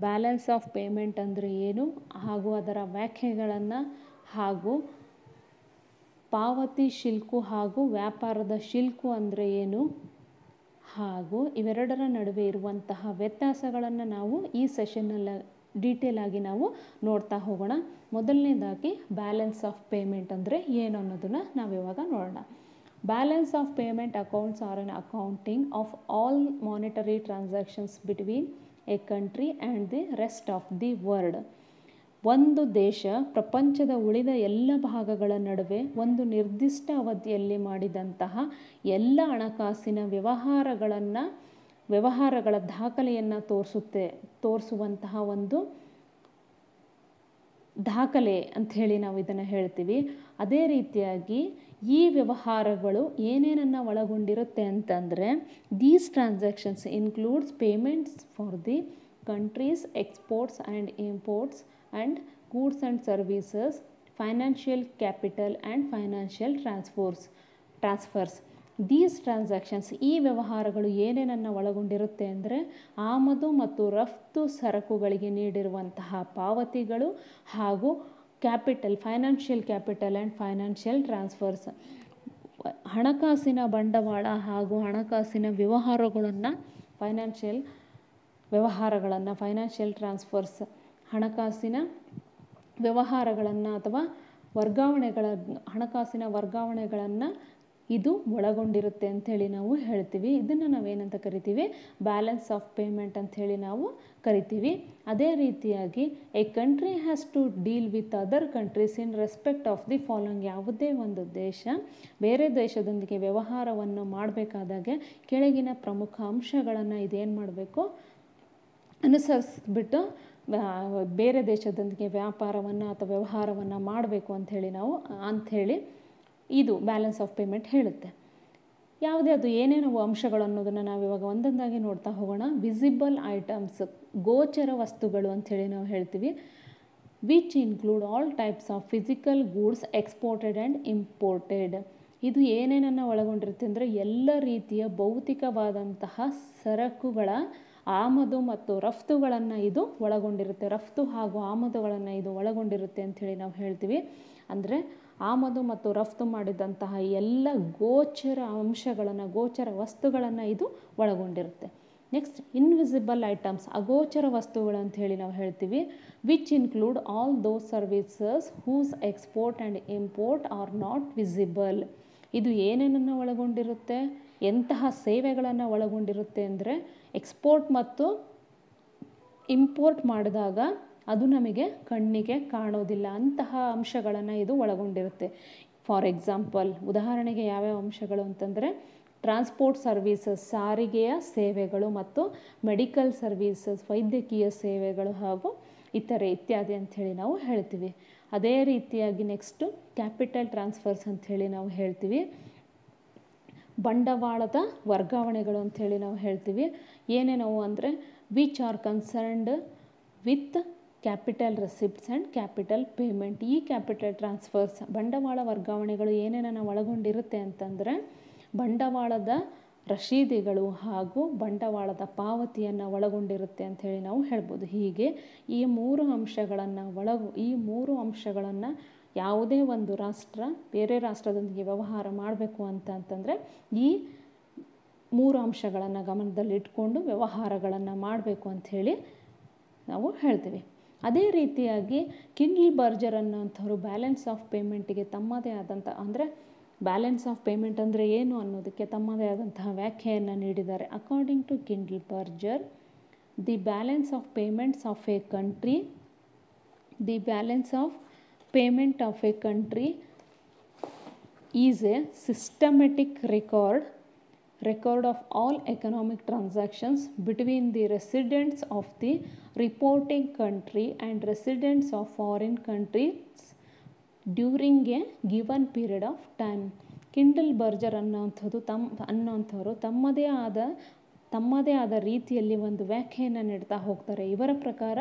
Balance of payment ಅಂದರೆ ಏನು ಹಾಗೂ ಅದರ ವ್ಯಾಖ್ಯೆಗಳನ್ನು ಹಾಗೂ ಪಾವತಿ ಶಿಲ್ಕು ಹಾಗೂ ವ್ಯಾಪಾರದ ಶಿಲ್ಕು ಅಂದರೆ ಏನು ಹಾಗೂ ಇವೆರಡರ ನಡುವೆ ಇರುವಂತಹ ವ್ಯತ್ಯಾಸಗಳನ್ನು ನಾವು ಈ ಸೆಷನ್ನಲ್ಲಿ ಡೀಟೇಲ್ ಆಗಿ ನಾವು ನೋಡ್ತಾ ಹೋಗೋಣ. ಮೊದಲನೇದಾಗಿ ಬ್ಯಾಲೆನ್ಸ್ ಆಫ್ ಪೇಮೆಂಟ್ ಅಂದರೆ ಏನು ಅನ್ನೋದನ್ನು ನಾವಿವಾಗ ನೋಡೋಣ. Balance of payment accounts are an accounting of all monetary transactions between a country and the rest of the world. ಒಂದು ದೇಶ ಪ್ರಪಂಚದ ಉಳಿದ ಎಲ್ಲ ಭಾಗಗಳ ನಡುವೆ ಒಂದು ನಿರ್ದಿಷ್ಟ ಅವಧಿಯಲ್ಲಿ ಮಾಡಿದಂತಹ ಎಲ್ಲ ಹಣಕಾಸಿನ ವ್ಯವಹಾರಗಳ ದಾಖಲೆಯನ್ನು ತೋರಿಸುವಂತಹ ಒಂದು ದಾಖಲೆ ಅಂಥೇಳಿ ನಾವು ಇದನ್ನು ಹೇಳ್ತೀವಿ. ಅದೇ ರೀತಿಯಾಗಿ ಈ ವ್ಯವಹಾರಗಳು ಏನೇನನ್ನು ಒಳಗೊಂಡಿರುತ್ತೆ ಅಂತಂದರೆ these transactions includes payments for the countries exports and imports and goods and services, financial capital and financial transfers. These transactions ಈ ವ್ಯವಹಾರಗಳು ಏನೇನನ್ನು ಒಳಗೊಂಡಿರುತ್ತೆ ಅಂದರೆ ಆಮದು ಮತ್ತು ರಫ್ತು ಸರಕುಗಳಿಗೆ ನೀಡಿರುವಂತಹ ಪಾವತಿಗಳು ಹಾಗೂ capital, financial capital and financial transfers. ಹಣಕಾಸಿನ ಬಂಡವಾಳ ಹಾಗೂ ಹಣಕಾಸಿನ ವ್ಯವಹಾರಗಳನ್ನು ಫೈನಾನ್ಷಿಯಲ್ ಟ್ರಾನ್ಸ್ಫರ್ಸ್ ಹಣಕಾಸಿನ ವ್ಯವಹಾರಗಳನ್ನು ಅಥವಾ ಹಣಕಾಸಿನ ವರ್ಗಾವಣೆಗಳನ್ನು ಇದು ಒಳಗೊಂಡಿರುತ್ತೆ ಅಂಥೇಳಿ ನಾವು ಹೇಳ್ತೀವಿ. ಇದನ್ನು ನಾವೇನಂತ ಕರಿತೀವಿ? ಬ್ಯಾಲೆನ್ಸ್ ಆಫ್ ಪೇಮೆಂಟ್ ಅಂಥೇಳಿ ನಾವು ಕರಿತೀವಿ. ಅದೇ ರೀತಿಯಾಗಿ a country has to deal with other countries in respect of the following. ಯಾವುದೇ ಒಂದು ದೇಶ ಬೇರೆ ದೇಶದೊಂದಿಗೆ ವ್ಯವಹಾರವನ್ನು ಮಾಡಬೇಕಾದಾಗೆ ಕೆಳಗಿನ ಪ್ರಮುಖ ಅಂಶಗಳನ್ನು ಇದೇನು ಮಾಡಬೇಕು? ಅನುಸರಿಸ್ಬಿಟ್ಟು ಬೇರೆ ದೇಶದೊಂದಿಗೆ ವ್ಯಾಪಾರವನ್ನು ಅಥವಾ ವ್ಯವಹಾರವನ್ನು ಮಾಡಬೇಕು ಅಂಥೇಳಿ ಇದು ಬ್ಯಾಲೆನ್ಸ್ ಆಫ್ ಪೇಮೆಂಟ್ ಹೇಳುತ್ತೆ. ಯಾವುದೇ ಅದು ಏನೇನು ಅಂಶಗಳು ಅನ್ನೋದನ್ನು ನಾವಿವಾಗ ಒಂದೊಂದಾಗಿ ನೋಡ್ತಾ ಹೋಗೋಣ. ವಿಸಿಬಲ್ ಐಟಮ್ಸ್, ಗೋಚರ ವಸ್ತುಗಳು ಅಂಥೇಳಿ ನಾವು ಹೇಳ್ತೀವಿ. Which include all types of physical goods exported and imported. ಇದು ಏನೇನನ್ನು ಒಳಗೊಂಡಿರುತ್ತೆ ಅಂದರೆ ಎಲ್ಲ ರೀತಿಯ ಭೌತಿಕವಾದಂತಹ ಸರಕುಗಳ ಆಮದು ಮತ್ತು ರಫ್ತುಗಳನ್ನು ಇದು ಒಳಗೊಂಡಿರುತ್ತೆ. ರಫ್ತು ಹಾಗೂ ಆಮದುಗಳನ್ನು ಇದು ಒಳಗೊಂಡಿರುತ್ತೆ ಅಂಥೇಳಿ ನಾವು ಹೇಳ್ತೀವಿ. ಅಂದರೆ ಆಮದು ಮತ್ತು ರಫ್ತು ಮಾಡಿದಂತಹ ಎಲ್ಲ ಗೋಚರ ವಸ್ತುಗಳನ್ನು ಇದು ಒಳಗೊಂಡಿರುತ್ತೆ. ನೆಕ್ಸ್ಟ್ ಇನ್ವಿಸಿಬಲ್ ಐಟಮ್ಸ್, ಅಗೋಚರ ವಸ್ತುಗಳು ಅಂಥೇಳಿ ನಾವು ಹೇಳ್ತೀವಿ. Which include all those services whose export and import are not visible. ಇದು ಏನೇನನ್ನು ಒಳಗೊಂಡಿರುತ್ತೆ? ಎಂತಹ ಸೇವೆಗಳನ್ನು ಒಳಗೊಂಡಿರುತ್ತೆ ಅಂದರೆ ಎಕ್ಸ್ಪೋರ್ಟ್ ಮತ್ತು ಇಂಪೋರ್ಟ್ ಮಾಡಿದಾಗ ಅದು ನಮಗೆ ಕಣ್ಣಿಗೆ ಕಾಣೋದಿಲ್ಲ, ಅಂತಹ ಅಂಶಗಳನ್ನು ಇದು ಒಳಗೊಂಡಿರುತ್ತೆ. ಫಾರ್ ಎಕ್ಸಾಂಪಲ್, ಉದಾಹರಣೆಗೆ ಯಾವ್ಯಾವ ಅಂಶಗಳು ಅಂತಂದರೆ ಟ್ರಾನ್ಸ್ಪೋರ್ಟ್ ಸರ್ವೀಸಸ್, ಸಾರಿಗೆಯ ಸೇವೆಗಳು, ಮತ್ತು ಮೆಡಿಕಲ್ ಸರ್ವೀಸಸ್, ವೈದ್ಯಕೀಯ ಸೇವೆಗಳು, ಹಾಗೂ ಇತ್ಯಾದಿ ಅಂಥೇಳಿ ನಾವು ಹೇಳ್ತೀವಿ. ಅದೇ ರೀತಿಯಾಗಿ ನೆಕ್ಸ್ಟು ಕ್ಯಾಪಿಟಲ್ ಟ್ರಾನ್ಸ್ಫರ್ಸ್ ಅಂಥೇಳಿ ನಾವು ಹೇಳ್ತೀವಿ. ಬಂಡವಾಳದ ವರ್ಗಾವಣೆಗಳು ಅಂಥೇಳಿ ನಾವು ಹೇಳ್ತೀವಿ. ಏನೇನವು ಅಂದರೆ which are concerned with capital receipts and capital payment. ಈ ಕ್ಯಾಪಿಟಲ್ ಟ್ರಾನ್ಸ್ಫರ್ಸ್, ಬಂಡವಾಳ ವರ್ಗಾವಣೆಗಳು ಏನೇನನ್ನು ಒಳಗೊಂಡಿರುತ್ತೆ ಅಂತಂದರೆ ಬಂಡವಾಳದ ರಶೀದಿಗಳು ಹಾಗೂ ಬಂಡವಾಳದ ಪಾವತಿಯನ್ನು ಒಳಗೊಂಡಿರುತ್ತೆ ಅಂಥೇಳಿ ನಾವು ಹೇಳ್ಬೋದು. ಹೀಗೆ ಈ ಮೂರು ಅಂಶಗಳನ್ನು ಯಾವುದೇ ಒಂದು ರಾಷ್ಟ್ರ ಬೇರೆ ರಾಷ್ಟ್ರದೊಂದಿಗೆ ವ್ಯವಹಾರ ಮಾಡಬೇಕು ಅಂತಂದರೆ ಈ ಮೂರು ಅಂಶಗಳನ್ನು ಗಮನದಲ್ಲಿಟ್ಕೊಂಡು ವ್ಯವಹಾರಗಳನ್ನು ಮಾಡಬೇಕು ಅಂಥೇಳಿ ನಾವು ಹೇಳ್ತೀವಿ. ಅದೇ ರೀತಿಯಾಗಿ ಕಿಂಡಲ್ ಬರ್ಜರ್ ಅನ್ನೋಂಥವ್ರು ಬ್ಯಾಲೆನ್ಸ್ ಆಫ್ ಪೇಮೆಂಟಿಗೆ ತಮ್ಮದೇ ಆದಂಥ, ಅಂದರೆ ಬ್ಯಾಲೆನ್ಸ್ ಆಫ್ ಪೇಮೆಂಟ್ ಅಂದರೆ ಏನು ಅನ್ನೋದಕ್ಕೆ ತಮ್ಮದೇ ಆದಂತಹ ವ್ಯಾಖ್ಯೆಯನ್ನು ನೀಡಿದ್ದಾರೆ. According to Kindleberger, the balance of payments of a country is a systematic record of all economic transactions between the residents of the reporting country and residents of foreign countries during a given period of time. Kindleberger ಅನ್ನೋಂಥವ್ರು ತಮ್ಮದೇ ಆದ ರೀತಿಯಲ್ಲಿ ಒಂದು ವ್ಯಾಖ್ಯೆಯನ್ನು ನೀಡ್ತಾ ಹೋಗ್ತಾರೆ. ಇವರ ಪ್ರಕಾರ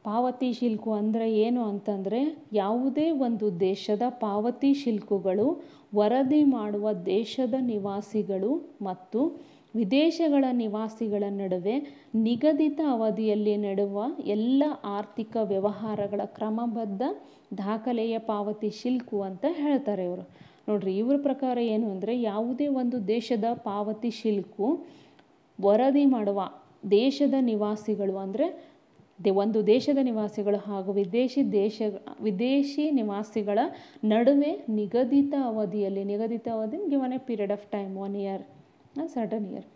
ಪಾವತಿ ಶಿಲ್ಕು ಅಂದರೆ ಏನು ಅಂತಂದರೆ ಯಾವುದೇ ಒಂದು ದೇಶದ ಪಾವತಿ ಶಿಲ್ಕುಗಳು ವರದಿ ಮಾಡುವ ದೇಶದ ನಿವಾಸಿಗಳು ಮತ್ತು ವಿದೇಶಗಳ ನಿವಾಸಿಗಳ ನಡುವೆ ನಿಗದಿತ ಅವಧಿಯಲ್ಲಿ ನಡೆಯುವ ಎಲ್ಲ ಆರ್ಥಿಕ ವ್ಯವಹಾರಗಳ ಕ್ರಮಬದ್ಧ ದಾಖಲೆಯ ಪಾವತಿ ಶಿಲ್ಕು ಅಂತ ಹೇಳ್ತಾರೆ ಇವರು. ನೋಡ್ರಿ, ಇವ್ರ ಪ್ರಕಾರ ಏನು ಅಂದರೆ, ಯಾವುದೇ ಒಂದು ದೇಶದ ಪಾವತಿ ಶಿಲ್ಕು ವರದಿ ಮಾಡುವ ದೇಶದ ನಿವಾಸಿಗಳು ಅಂದರೆ ಒಂದು ದೇಶದ ನಿವಾಸಿಗಳು ಹಾಗೂ ವಿದೇಶಿ ನಿವಾಸಿಗಳ ನಡುವೆ ನಿಗದಿತ ಅವಧಿಯಲ್ಲಿ, ನಿಗದಿತ ಅವಧಿ given A period of time 1 year, certain year,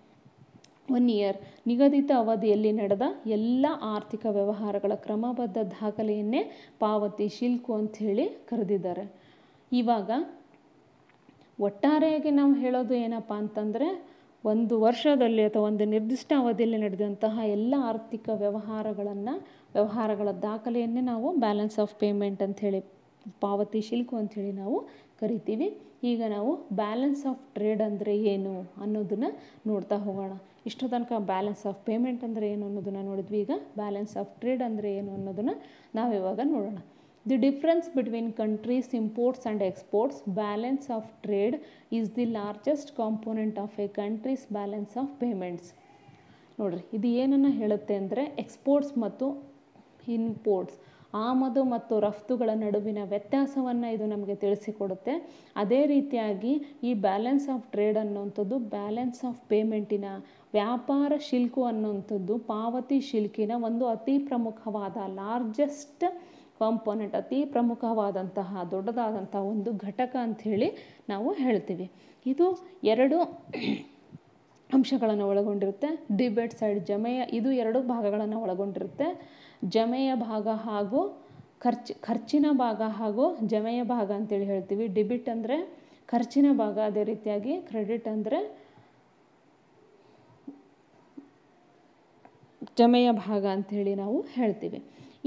1 year ನಿಗದಿತ ಅವಧಿಯಲ್ಲಿ ನಡೆದ ಎಲ್ಲ ಆರ್ಥಿಕ ವ್ಯವಹಾರಗಳ ಕ್ರಮಬದ್ಧ ದಾಖಲೆಯನ್ನೇ ಪಾವತಿ ಶಿಲ್ಕು ಅಂಥೇಳಿ ಕರೆದಿದ್ದಾರೆ. ಇವಾಗ ಒಟ್ಟಾರೆಯಾಗಿ ನಾವು ಹೇಳೋದು ಏನಪ್ಪ ಅಂತಂದರೆ, ಒಂದು ವರ್ಷದಲ್ಲಿ ಅಥವಾ ಒಂದು ನಿರ್ದಿಷ್ಟ ಅವಧಿಯಲ್ಲಿ ನಡೆದಂತಹ ಎಲ್ಲ ಆರ್ಥಿಕ ವ್ಯವಹಾರಗಳ ದಾಖಲೆಯನ್ನೇ ನಾವು ಬ್ಯಾಲೆನ್ಸ್ ಆಫ್ ಪೇಮೆಂಟ್ ಅಂಥೇಳಿ, ಪಾವತಿ ಶಿಲ್ಕು ಅಂಥೇಳಿ ನಾವು ಕರಿತೀವಿ. ಈಗ ನಾವು ಬ್ಯಾಲೆನ್ಸ್ ಆಫ್ ಟ್ರೇಡ್ ಅಂದರೆ ಏನು ಅನ್ನೋದನ್ನು ನೋಡ್ತಾ ಹೋಗೋಣ. ಇಷ್ಟು ತನಕ ಬ್ಯಾಲೆನ್ಸ್ ಆಫ್ ಪೇಮೆಂಟ್ ಅಂದರೆ ಏನು ಅನ್ನೋದನ್ನು ನೋಡಿದ್ವಿ. ಈಗ ಬ್ಯಾಲೆನ್ಸ್ ಆಫ್ ಟ್ರೇಡ್ ಅಂದರೆ ಏನು ಅನ್ನೋದನ್ನು ನಾವಿವಾಗ ನೋಡೋಣ. The difference between countries imports and exports, balance of trade is the largest component of A countries balance of payments. ನೋಡಿರಿ, ಇದು ಏನನ್ನು ಹೇಳುತ್ತೆ ಅಂದರೆ, ಎಕ್ಸ್ಪೋರ್ಟ್ಸ್ ಮತ್ತು ಇಂಪೋರ್ಟ್ಸ್, ಆಮದು ಮತ್ತು ರಫ್ತುಗಳ ನಡುವಿನ ವ್ಯತ್ಯಾಸವನ್ನು ಇದು ನಮಗೆ ತಿಳಿಸಿಕೊಡುತ್ತೆ. ಅದೇ ರೀತಿಯಾಗಿ ಈ ಬ್ಯಾಲೆನ್ಸ್ ಆಫ್ ಟ್ರೇಡ್ ಅನ್ನುವಂಥದ್ದು ಬ್ಯಾಲೆನ್ಸ್ ಆಫ್ ಪೇಮೆಂಟಿನ, ವ್ಯಾಪಾರ ಶಿಲ್ಕು ಅನ್ನುವಂಥದ್ದು ಪಾವತಿ ಶಿಲ್ಕಿನ ಒಂದು ಅತಿ ಪ್ರಮುಖವಾದ ಲಾರ್ಜೆಸ್ಟ್ ಕಾಂಪೋನೆಂಟ್, ಅತಿ ಪ್ರಮುಖವಾದಂತಹ ದೊಡ್ಡದಾದಂತಹ ಒಂದು ಘಟಕ ಅಂಥೇಳಿ ನಾವು ಹೇಳ್ತೀವಿ. ಇದು 2 ಅಂಶಗಳನ್ನು ಒಳಗೊಂಡಿರುತ್ತೆ. ಡಿಬೆಟ್ ಸೈಡ್ ಜಮೆಯ, ಇದು 2 ಭಾಗಗಳನ್ನು ಒಳಗೊಂಡಿರುತ್ತೆ. ಜಮೆಯ ಭಾಗ ಹಾಗೂ ಖರ್ಚಿನ ಭಾಗ ಹಾಗೂ ಜಮೆಯ ಭಾಗ ಅಂತೇಳಿ ಹೇಳ್ತೀವಿ. ಡಿಬಿಟ್ ಅಂದರೆ ಖರ್ಚಿನ ಭಾಗ, ಅದೇ ರೀತಿಯಾಗಿ ಕ್ರೆಡಿಟ್ ಅಂದರೆ ಜಮೆಯ ಭಾಗ ಅಂಥೇಳಿ ನಾವು ಹೇಳ್ತೀವಿ.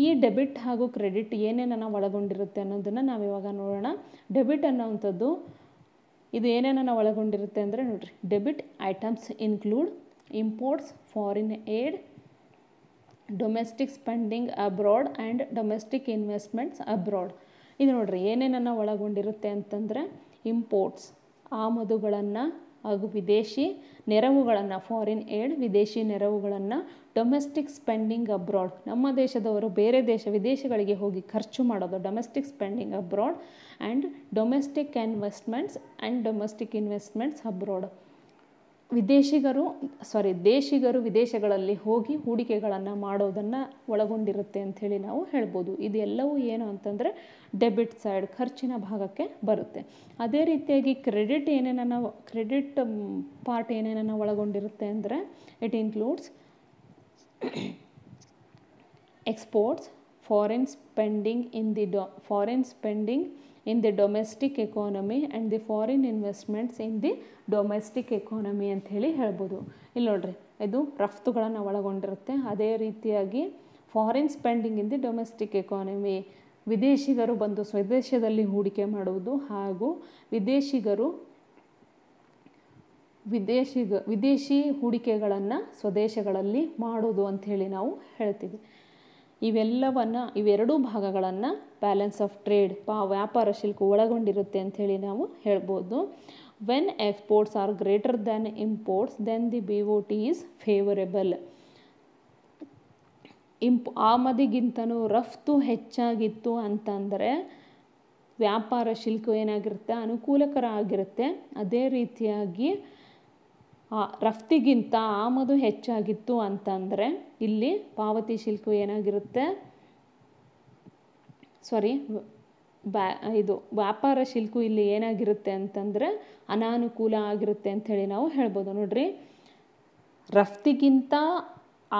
ಈ ಡೆಬಿಟ್ ಹಾಗೂ ಕ್ರೆಡಿಟ್ ಏನೇನನ್ನು ಒಳಗೊಂಡಿರುತ್ತೆ ಅನ್ನೋದನ್ನು ನಾವಿವಾಗ ನೋಡೋಣ. ಡೆಬಿಟ್ ಅನ್ನೋವಂಥದ್ದು ಇದು ಏನೇನನ್ನು ಒಳಗೊಂಡಿರುತ್ತೆ ಅಂದರೆ, ನೋಡಿರಿ, debit items include imports, foreign aid, domestic spending abroad and domestic investments abroad. ಇದು ನೋಡಿರಿ ಏನೇನನ್ನು ಒಳಗೊಂಡಿರುತ್ತೆ ಅಂತಂದರೆ, ಇಂಪೋರ್ಟ್ಸ್ ಆಮದುಗಳನ್ನು ಹಾಗೂ ವಿದೇಶಿ ನೆರವುಗಳನ್ನು, ಫಾರಿನ್ ಏಡ್ ವಿದೇಶಿ ನೆರವುಗಳನ್ನು, ಡೊಮೆಸ್ಟಿಕ್ ಸ್ಪೆಂಡಿಂಗ್ ಅಬ್ರಾಡ್ ನಮ್ಮ ದೇಶದವರು ಬೇರೆ ವಿದೇಶಗಳಿಗೆ ಹೋಗಿ ಖರ್ಚು ಮಾಡೋದು, domestic spending abroad, and domestic investments abroad. ದೇಶಿಗರು ವಿದೇಶಗಳಲ್ಲಿ ಹೋಗಿ ಹೂಡಿಕೆಗಳನ್ನು ಮಾಡೋದನ್ನು ಒಳಗೊಂಡಿರುತ್ತೆ ಅಂಥೇಳಿ ನಾವು ಹೇಳ್ಬೋದು. ಇದೆಲ್ಲವೂ ಏನು ಅಂತಂದರೆ ಡೆಬಿಟ್ ಸೈಡ್, ಖರ್ಚಿನ ಭಾಗಕ್ಕೆ ಬರುತ್ತೆ. ಅದೇ ರೀತಿಯಾಗಿ ಕ್ರೆಡಿಟ್ ಪಾರ್ಟ್ ಏನೇನನ್ನು ಒಳಗೊಂಡಿರುತ್ತೆ ಅಂದರೆ, it includes exports, foreign spending in the domestic economy and the foreign investments in the domestic economy ಅಂತ ಹೇಳಿ ಹೇಳ್ಬೋದು. ಇಲ್ಲಿ ನೋಡ್ರಿ, ಇದು ರಫ್ತುಗಳನ್ನು ಒಳಗೊಂಡಿರುತ್ತೆ. ಅದೇ ರೀತಿಯಾಗಿ foreign spending in the domestic economy, ವಿದೇಶಿಗರು ಬಂದು ಸ್ವದೇಶದಲ್ಲಿ ಹೂಡಿಕೆ ಮಾಡುವುದು ಹಾಗೂ ವಿದೇಶಿ ಹೂಡಿಕೆಗಳನ್ನು ಸ್ವದೇಶಗಳಲ್ಲಿ ಮಾಡೋದು ಅಂಥೇಳಿ ನಾವು ಹೇಳ್ತೀವಿ. ಇವೆರಡೂ ಭಾಗಗಳನ್ನು ಬ್ಯಾಲೆನ್ಸ್ ಆಫ್ ಟ್ರೇಡ್, ವ್ಯಾಪಾರ ಶಿಲ್ಕು ಒಳಗೊಂಡಿರುತ್ತೆ ಅಂಥೇಳಿ ನಾವು ಹೇಳ್ಬೋದು. When exports are greater than imports then the BOT is favourable. ಆಮದಿಗಿಂತನೂ ರಫ್ತು ಹೆಚ್ಚಾಗಿತ್ತು ಅಂತಂದರೆ ವ್ಯಾಪಾರ ಶಿಲ್ಕು ಏನಾಗಿರುತ್ತೆ, ಅನುಕೂಲಕರ ಆಗಿರುತ್ತೆ. ಅದೇ ರೀತಿಯಾಗಿ ರಫ್ತಿಗಿಂತ ಆಮದು ಹೆಚ್ಚಾಗಿತ್ತು ಅಂತಂದರೆ ಇಲ್ಲಿ ಪಾವತಿ ಶಿಲ್ಕು ಏನಾಗಿರುತ್ತೆ, ವ್ಯಾಪಾರ ಶಿಲ್ಕು ಇಲ್ಲಿ ಏನಾಗಿರುತ್ತೆ ಅಂತಂದರೆ ಅನಾನುಕೂಲ ಆಗಿರುತ್ತೆ ಅಂಥೇಳಿ ನಾವು ಹೇಳ್ಬೋದು. ನೋಡ್ರಿ,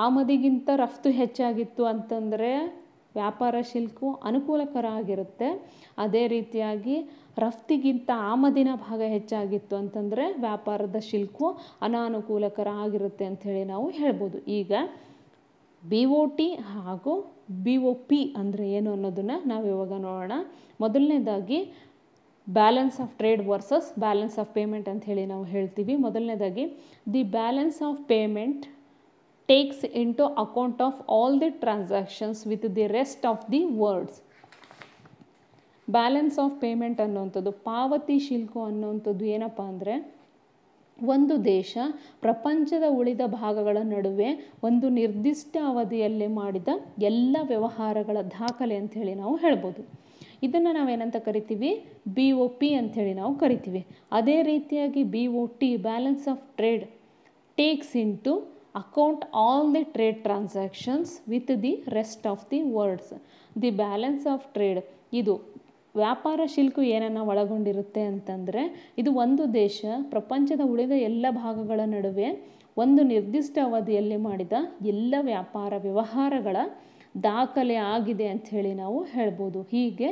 ಆಮದಿಗಿಂತ ರಫ್ತು ಹೆಚ್ಚಾಗಿತ್ತು ಅಂತಂದರೆ ವ್ಯಾಪಾರ ಶಿಲ್ಕು ಅನುಕೂಲಕರ ಆಗಿರುತ್ತೆ. ಅದೇ ರೀತಿಯಾಗಿ ರಫ್ತಿಗಿಂತ ಆಮದಿನ ಭಾಗ ಹೆಚ್ಚಾಗಿತ್ತು ಅಂತಂದರೆ ವ್ಯಾಪಾರದ ಶಿಲ್ಕು ಅನಾನುಕೂಲಕರ ಆಗಿರುತ್ತೆ ಅಂಥೇಳಿ ನಾವು ಹೇಳ್ಬೋದು. ಈಗ BOT ಹಾಗೂ BOP ಅಂದರೆ ಏನು ಅನ್ನೋದನ್ನು ನಾವು ಇವಾಗ ನೋಡೋಣ. ಮೊದಲನೇದಾಗಿ balance of trade versus balance of payment ಅಂತ ಹೇಳಿ ನಾವು ಹೇಳ್ತೀವಿ. ಮೊದಲನೇದಾಗಿ the balance of payment takes into account of all the transactions with the rest of the words. Balance of payment ಅನ್ನುವಂಥದ್ದು, ಪಾವತಿ ಶಿಲ್ಕು ಅನ್ನುವಂಥದ್ದು ಏನಪ್ಪ ಅಂದರೆ, ಒಂದು ದೇಶ ಪ್ರಪಂಚದ ಉಳಿದ ಭಾಗಗಳ ನಡುವೆ ಒಂದು ನಿರ್ದಿಷ್ಟ ಅವಧಿಯಲ್ಲಿ ಮಾಡಿದ ಎಲ್ಲ ವ್ಯವಹಾರಗಳ ದಾಖಲೆ ಅಂಥೇಳಿ ನಾವು ಹೇಳ್ಬೋದು. ಇದನ್ನು ನಾವೇನಂತ ಕರಿತೀವಿ, BOP ಅಂಥೇಳಿ ನಾವು ಕರಿತೀವಿ. ಅದೇ ರೀತಿಯಾಗಿ BOT balance of trade takes into account all the trade transactions with the rest of the worlds. The balance of trade ಇದು ವ್ಯಾಪಾರ ಶಿಲ್ಕು ಏನನ್ನು ಒಳಗೊಂಡಿರುತ್ತೆ ಅಂತಂದರೆ, ಇದು ಒಂದು ದೇಶ ಪ್ರಪಂಚದ ಉಳಿದ ಎಲ್ಲ ಭಾಗಗಳ ನಡುವೆ ಒಂದು ನಿರ್ದಿಷ್ಟ ಅವಧಿಯಲ್ಲಿ ಮಾಡಿದ ಎಲ್ಲ ವ್ಯಾಪಾರ ವ್ಯವಹಾರಗಳ ದಾಖಲೆ ಆಗಿದೆ ಅಂಥೇಳಿ ನಾವು ಹೇಳ್ಬೋದು. ಹೀಗೆ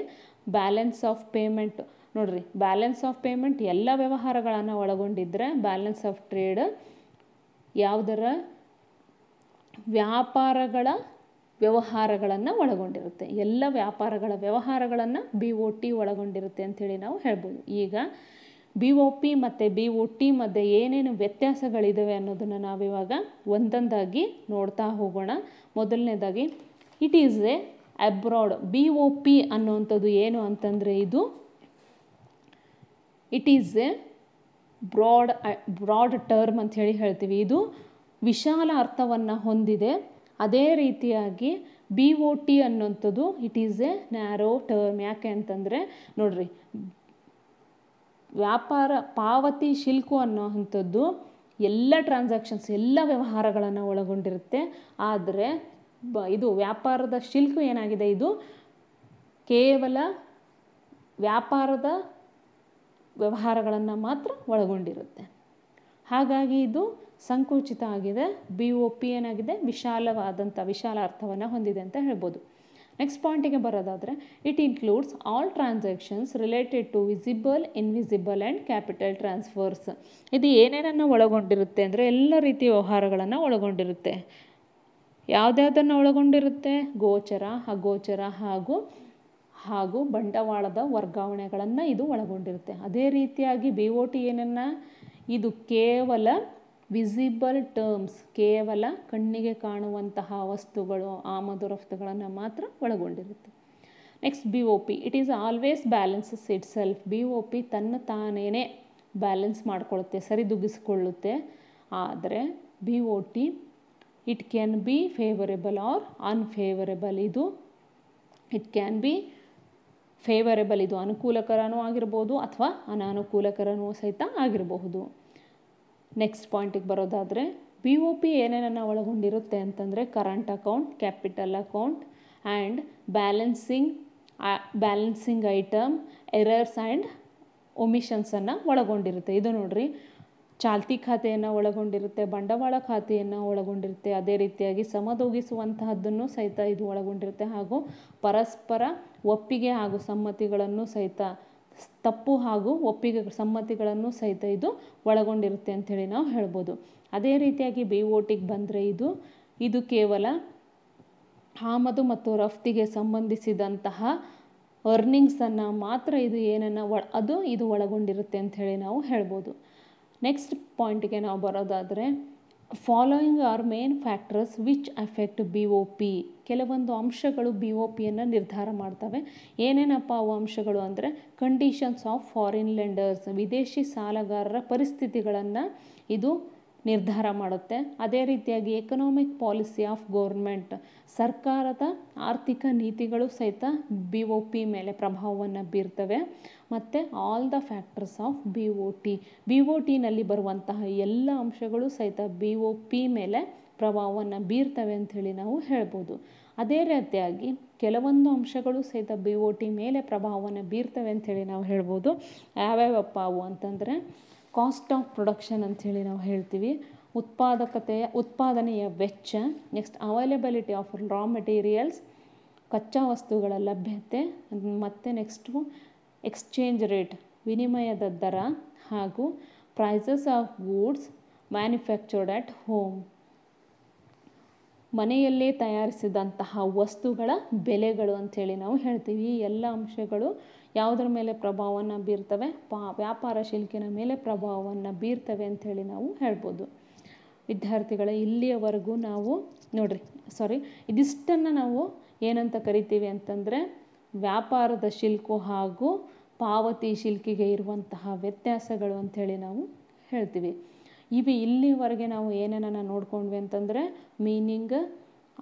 ಬ್ಯಾಲೆನ್ಸ್ ಆಫ್ ಪೇಮೆಂಟ್ ನೋಡ್ರಿ, ಬ್ಯಾಲೆನ್ಸ್ ಆಫ್ ಪೇಮೆಂಟ್ ಎಲ್ಲ ವ್ಯವಹಾರಗಳನ್ನು ಒಳಗೊಂಡಿದ್ದರೆ ಬ್ಯಾಲೆನ್ಸ್ ಆಫ್ ಟ್ರೇಡ್ ಯಾವುದರ ವ್ಯಾಪಾರಗಳ ವ್ಯವಹಾರಗಳನ್ನು ಒಳಗೊಂಡಿರುತ್ತೆ, ಎಲ್ಲ ವ್ಯಾಪಾರಗಳ ವ್ಯವಹಾರಗಳನ್ನು BOT ಒಳಗೊಂಡಿರುತ್ತೆ ಅಂಥೇಳಿ ನಾವು ಹೇಳ್ಬೋದು. ಈಗ BOP ಮತ್ತು BOT ಮಧ್ಯೆ ಏನೇನು ವ್ಯತ್ಯಾಸಗಳಿದ್ದಾವೆ ಅನ್ನೋದನ್ನು ನಾವಿವಾಗ ಒಂದೊಂದಾಗಿ ನೋಡ್ತಾ ಹೋಗೋಣ. ಮೊದಲನೇದಾಗಿ it is a abroad. BOP ಅನ್ನುವಂಥದ್ದು ಏನು ಅಂತಂದರೆ, ಇದು it is a broad term ಅಂಥೇಳಿ ಹೇಳ್ತೀವಿ. ಇದು ವಿಶಾಲ ಅರ್ಥವನ್ನು ಹೊಂದಿದೆ. ಅದೇ ರೀತಿಯಾಗಿ BOT ಅನ್ನುವಂಥದ್ದು it is A narrow term. ಯಾಕೆ ಅಂತಂದರೆ ನೋಡ್ರಿ, ವ್ಯಾಪಾರ ಪಾವತಿ ಶಿಲ್ಕು ಅನ್ನೋವಂಥದ್ದು ಎಲ್ಲ ಟ್ರಾನ್ಸಾಕ್ಷನ್ಸ್ ಎಲ್ಲ ವ್ಯವಹಾರಗಳನ್ನು ಒಳಗೊಂಡಿರುತ್ತೆ. ಆದರೆ ಇದು ವ್ಯಾಪಾರದ ಶಿಲ್ಕು ಏನಾಗಿದೆ, ಇದು ಕೇವಲ ವ್ಯಾಪಾರದ ವ್ಯವಹಾರಗಳನ್ನು ಮಾತ್ರ ಒಳಗೊಂಡಿರುತ್ತೆ. ಹಾಗಾಗಿ ಇದು ಸಂಕುಚಿತ ಆಗಿದೆ. BOP ಏನಾಗಿದೆ, ವಿಶಾಲ ಅರ್ಥವನ್ನು ಹೊಂದಿದೆ ಅಂತ ಹೇಳ್ಬೋದು. ನೆಕ್ಸ್ಟ್ ಪಾಯಿಂಟಿಗೆ ಬರೋದಾದರೆ, it includes all transactions related to visible, invisible and capital transfers. ಇದು ಏನೇನನ್ನು ಒಳಗೊಂಡಿರುತ್ತೆ ಅಂದರೆ ಎಲ್ಲ ರೀತಿಯ ವ್ಯವಹಾರಗಳನ್ನು ಒಳಗೊಂಡಿರುತ್ತೆ. ಯಾವುದ್ಯಾವುದನ್ನು ಒಳಗೊಂಡಿರುತ್ತೆ, ಗೋಚರ, ಅಗೋಚರ ಹಾಗೂ ಬಂಡವಾಳದ ವರ್ಗಾವಣೆಗಳನ್ನು ಇದು ಒಳಗೊಂಡಿರುತ್ತೆ. ಅದೇ ರೀತಿಯಾಗಿ BOT ಏನನ್ನು, ಇದು ಕೇವಲ ವಿಸಿಬಲ್ ಟರ್ಮ್ಸ್, ಕೇವಲ ಕಣ್ಣಿಗೆ ಕಾಣುವಂತಹ ವಸ್ತುಗಳು, ಆಮದು ರಫ್ತುಗಳನ್ನು ಮಾತ್ರ ಒಳಗೊಂಡಿರುತ್ತೆ. Next BOP it is always balances itself. BOP ತನ್ನ ತಾನೇನೆ ಬ್ಯಾಲೆನ್ಸ್ ಮಾಡಿಕೊಳ್ಳುತ್ತೆ, ಸರಿದೂಗಿಸಿಕೊಳ್ಳುತ್ತೆ. ಆದರೆ BOT it can be favourable or unfavourable. It can be favourable, ಇದು ಅನುಕೂಲಕರನೂ ಆಗಿರ್ಬೋದು ಅಥವಾ ಅನಾನುಕೂಲಕರನೂ ಸಹಿತ ಆಗಿರಬಹುದು. ನೆಕ್ಸ್ಟ್ ಪಾಯಿಂಟಿಗೆ ಬರೋದಾದರೆ, BOP ಏನೇನನ್ನು ಒಳಗೊಂಡಿರುತ್ತೆ ಅಂತಂದರೆ current account, capital account and balancing item, errors and ಒಮಿಷನ್ಸನ್ನು ಒಳಗೊಂಡಿರುತ್ತೆ. ಇದು ನೋಡ್ರಿ, ಚಾಲ್ತಿ ಖಾತೆಯನ್ನು ಒಳಗೊಂಡಿರುತ್ತೆ, ಬಂಡವಾಳ ಖಾತೆಯನ್ನು ಒಳಗೊಂಡಿರುತ್ತೆ. ಅದೇ ರೀತಿಯಾಗಿ ಸಮತೂಗಿಸುವಂತಹದ್ದನ್ನು ಸಹಿತ ಇದು ಒಳಗೊಂಡಿರುತ್ತೆ. ಹಾಗೂ ಪರಸ್ಪರ ಒಪ್ಪಿಗೆ ಹಾಗೂ ಸಮ್ಮತಿಗಳನ್ನು ಸಹಿತ, ತಪ್ಪು ಹಾಗೂ ಒಪ್ಪಿಗೆ ಸಮ್ಮತಿಗಳನ್ನು ಸಹಿತ ಇದು ಒಳಗೊಂಡಿರುತ್ತೆ ಅಂಥೇಳಿ ನಾವು ಹೇಳ್ಬೋದು. ಅದೇ ರೀತಿಯಾಗಿ BOTಗೆ ಬಂದರೆ ಇದು ಕೇವಲ ಆಮದು ಮತ್ತು ರಫ್ತಿಗೆ ಸಂಬಂಧಿಸಿದಂತಹ ಅರ್ನಿಂಗ್ಸನ್ನು ಮಾತ್ರ ಇದು ಒಳಗೊಂಡಿರುತ್ತೆ ಅಂಥೇಳಿ ನಾವು ಹೇಳ್ಬೋದು. ನೆಕ್ಸ್ಟ್ ಪಾಯಿಂಟಿಗೆ ನಾವು ಬರೋದಾದರೆ, following are main factors which affect BOP. ಕೆಲವೊಂದು ಅಂಶಗಳು BOPಯನ್ನು ನಿರ್ಧಾರ ಮಾಡ್ತವೆ. ಏನೇನಪ್ಪ ಅವು ಅಂಶಗಳು ಅಂದರೆ, ಕಂಡೀಷನ್ಸ್ ಆಫ್ ಫಾರಿನ್ ಲೆಂಡರ್ಸ್, ವಿದೇಶಿ ಸಾಲಗಾರರ ಪರಿಸ್ಥಿತಿಗಳನ್ನು ಇದು ನಿರ್ಧಾರ ಮಾಡುತ್ತೆ. ಅದೇ ರೀತಿಯಾಗಿ ಎಕನಾಮಿಕ್ ಪಾಲಿಸಿ ಆಫ್ ಗೌರ್ಮೆಂಟ್, ಸರ್ಕಾರದ ಆರ್ಥಿಕ ನೀತಿಗಳು ಸಹಿತ BOP ಮೇಲೆ ಪ್ರಭಾವವನ್ನು ಬೀರ್ತವೆ. ಮತ್ತು ಆಲ್ ದ ಫ್ಯಾಕ್ಟರ್ಸ್ ಆಫ್ BOTನಲ್ಲಿ ಬರುವಂತಹ ಎಲ್ಲ ಅಂಶಗಳು ಸಹಿತ BOP ಮೇಲೆ ಪ್ರಭಾವವನ್ನು ಬೀರ್ತವೆ ಅಂಥೇಳಿ ನಾವು ಹೇಳ್ಬೋದು. ಅದೇ ರೀತಿಯಾಗಿ ಕೆಲವೊಂದು ಅಂಶಗಳು ಸಹಿತ BOT ಮೇಲೆ ಪ್ರಭಾವವನ್ನು ಬೀರ್ತವೆ ಅಂಥೇಳಿ ನಾವು ಹೇಳ್ಬೋದು. ಯಾವ್ಯಾವಪ್ಪ ಅವು ಅಂತಂದರೆ, ಕಾಸ್ಟ್ ಆಫ್ ಪ್ರೊಡಕ್ಷನ್ ಅಂಥೇಳಿ ನಾವು ಹೇಳ್ತೀವಿ, ಉತ್ಪಾದನೆಯ ವೆಚ್ಚ. Next availability of raw materials, ಕಚ್ಚಾ ವಸ್ತುಗಳ ಲಭ್ಯತೆ. ಮತ್ತು ನೆಕ್ಸ್ಟು ಎಕ್ಸ್ಚೇಂಜ್ ರೇಟ್, ವಿನಿಮಯದ ದರ. ಹಾಗೂ prices of goods manufactured at home, ಮನೆಯಲ್ಲೇ ತಯಾರಿಸಿದಂತಹ ವಸ್ತುಗಳ ಬೆಲೆಗಳು ಅಂಥೇಳಿ ನಾವು ಹೇಳ್ತೀವಿ. ಈ ಎಲ್ಲ ಅಂಶಗಳು ಯಾವುದರ ಮೇಲೆ ಪ್ರಭಾವವನ್ನು ಬೀರ್ತವೆ, ವ್ಯಾಪಾರ ಶಿಲ್ಕಿನ ಮೇಲೆ ಪ್ರಭಾವವನ್ನು ಬೀರ್ತವೆ ಅಂಥೇಳಿ ನಾವು ಹೇಳ್ಬೋದು. ವಿದ್ಯಾರ್ಥಿಗಳ ಇಲ್ಲಿಯವರೆಗೂ ನಾವು ಇದಿಷ್ಟನ್ನು ನಾವು ಏನಂತ ಕರಿತೀವಿ ಅಂತಂದರೆ, ವ್ಯಾಪಾರದ ಶಿಲ್ಕು ಹಾಗೂ ಪಾವತಿ ಶಿಲ್ಕಿಗೆ ಇರುವಂತಹ ವ್ಯತ್ಯಾಸಗಳು ಅಂಥೇಳಿ ನಾವು ಹೇಳ್ತೀವಿ. ಇಲ್ಲಿವರೆಗೆ ನಾವು ಏನೇನನ್ನು ನೋಡ್ಕೊಂಡ್ವಿ ಅಂತಂದರೆ ಮೀನಿಂಗ್,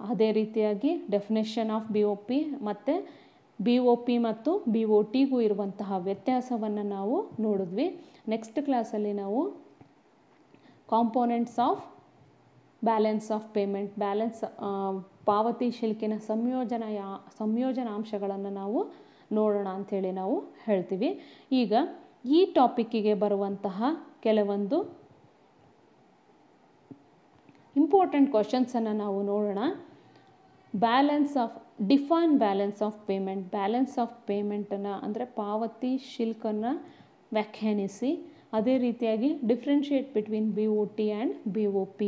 ಅದೇ ರೀತಿಯಾಗಿ ಡೆಫಿನೇಷನ್ ಆಫ್ BOP ಮತ್ತು BOP ಮತ್ತು BOTಗೂ ಇರುವಂತಹ ವ್ಯತ್ಯಾಸವನ್ನು ನಾವು ನೋಡಿದ್ವಿ. ನೆಕ್ಸ್ಟ್ ಕ್ಲಾಸಲ್ಲಿ ನಾವು components of balance of payment, ಪಾವತಿ ಶಿಲ್ಕಿನ ಸಂಯೋಜನಾಂಶಗಳನ್ನು ನಾವು ನೋಡೋಣ ಅಂಥೇಳಿ ನಾವು ಹೇಳ್ತೀವಿ. ಈಗ ಈ ಟಾಪಿಕ್ಕಿಗೆ ಬರುವಂತಹ ಕೆಲವೊಂದು ಇಂಪಾರ್ಟೆಂಟ್ ಕ್ವಶನ್ಸನ್ನು ನಾವು ನೋಡೋಣ. Define balance of payment. Balance of ಪೇಮೆಂಟನ್ನು ಅಂದರೆ ಪಾವತಿ ಶಿಲ್ಕನ್ನು ವ್ಯಾಖ್ಯಾನಿಸಿ. ಅದೇ ರೀತಿಯಾಗಿ differentiate between BOT and BOP.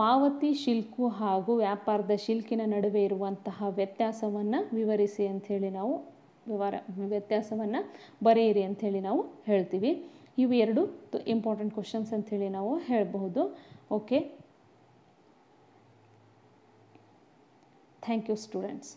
ಪಾವತಿ ಶಿಲ್ಕು ಹಾಗೂ ವ್ಯಾಪಾರದ ಶಿಲ್ಕಿನ ನಡುವೆ ಇರುವಂತಹ ವ್ಯತ್ಯಾಸವನ್ನು ವಿವರಿಸಿ ಅಂಥೇಳಿ ನಾವು ವ್ಯತ್ಯಾಸವನ್ನು ಬರೆಯಿರಿ ಅಂಥೇಳಿ ನಾವು ಹೇಳ್ತೀವಿ. ಇವು ಎರಡು ಇಂಪಾರ್ಟೆಂಟ್ ಕ್ವಶನ್ಸ್ ಅಂಥೇಳಿ ನಾವು ಹೇಳಬಹುದು. Okay, thank you students.